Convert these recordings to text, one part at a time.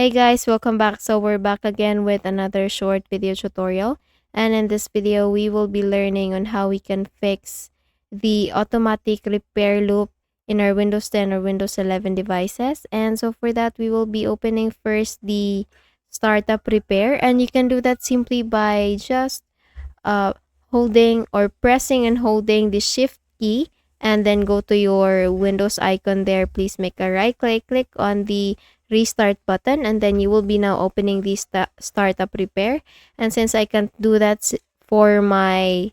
Hey guys, welcome back. So we're back again with another short video tutorial. And in this video, we will be learning on how we can fix the automatic repair loop in our Windows 10 or Windows 11 devices. And so for that, we will be opening first the startup repair. And you can do that simply by just holding or pressing and holding the shift key, and then go to your Windows icon there. Please make a right click on the restart button, and then you will be now opening the startup repair. And since I can't do that for my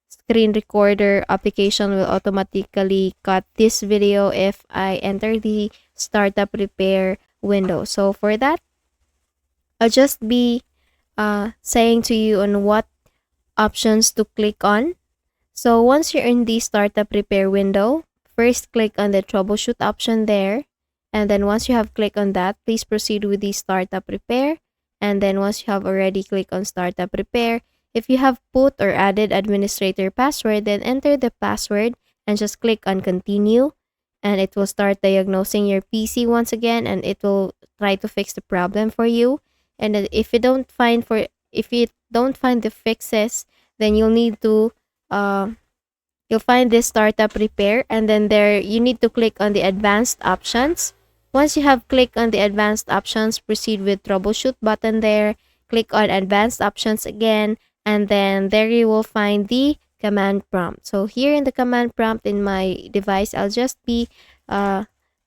screen recorder, application will automatically cut this video if I enter the startup repair window. So for that, I'll just be saying to you on what options to click on. So once you're in the startup repair window, first click on the troubleshoot option there. And then once you have clicked on that, please proceed with the startup repair. And then once you have already clicked on startup repair, if you have put or added administrator password, then enter the password and just click on continue. And it will start diagnosing your PC once again, and it will try to fix the problem for you. And then if you don't find the fixes, then you'll need to you'll find this startup repair, and then there you need to click on the advanced options. Once you have clicked on the advanced options, proceed with troubleshoot button there. Click on advanced options again, and then there you will find the command prompt. So here in the command prompt in my device, I'll just be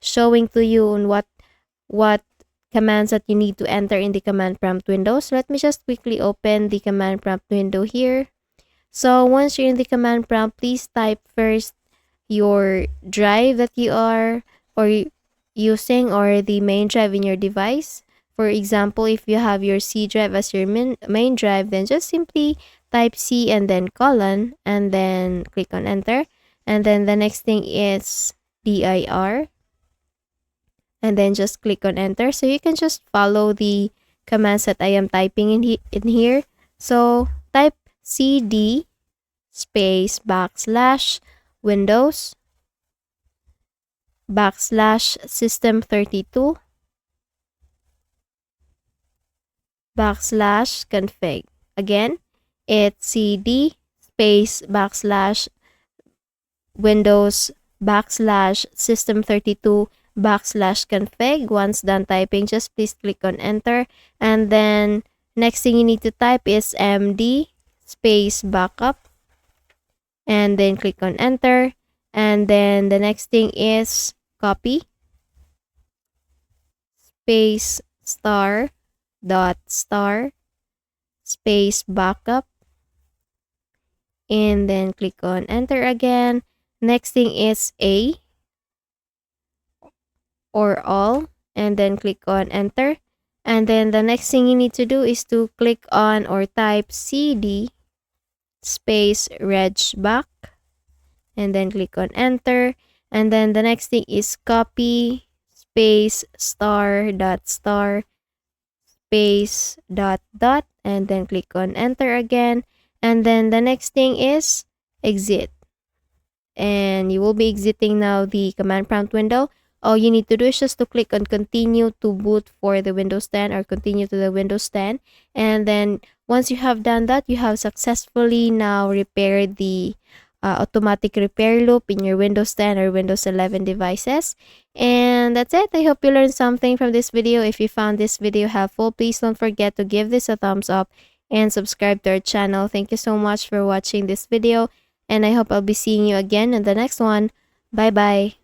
showing to you on what commands that you need to enter in the command prompt window. So let me just quickly open the command prompt window here. So once you're in the command prompt, please type first your drive that you are using, or the main drive in your device. For example, if you have your C drive as your main drive, then just simply type C and then colon, and then click on enter. And then the next thing is dir, and then just click on enter. So you can just follow the commands that I am typing in here. So type cd space \windows \system32 \config. Again, it's cd space \windows \system32 \config. Once done typing, just please click on enter. And then next thing you need to type is md space backup, and then click on enter. And then the next thing is copy space *** space backup, and then click on enter again. Next thing is A or all, and then click on enter. And then the next thing you need to do is to click on or type cd space regback, and then click on enter. And then the next thing is copy space *** space ... and then click on enter again. And then the next thing is exit, and you will be exiting now the command prompt window. All you need to do is just to click on continue to boot for the Windows 10, or continue to the Windows 10. And then once you have done that, you have successfully now repaired the automatic repair loop in your Windows 10 or Windows 11 devices. And that's it. I hope you learned something from this video. If you found this video helpful, please don't forget to give this a thumbs up and subscribe to our channel. Thank you so much for watching this video, and I hope I'll be seeing you again in the next one. Bye bye.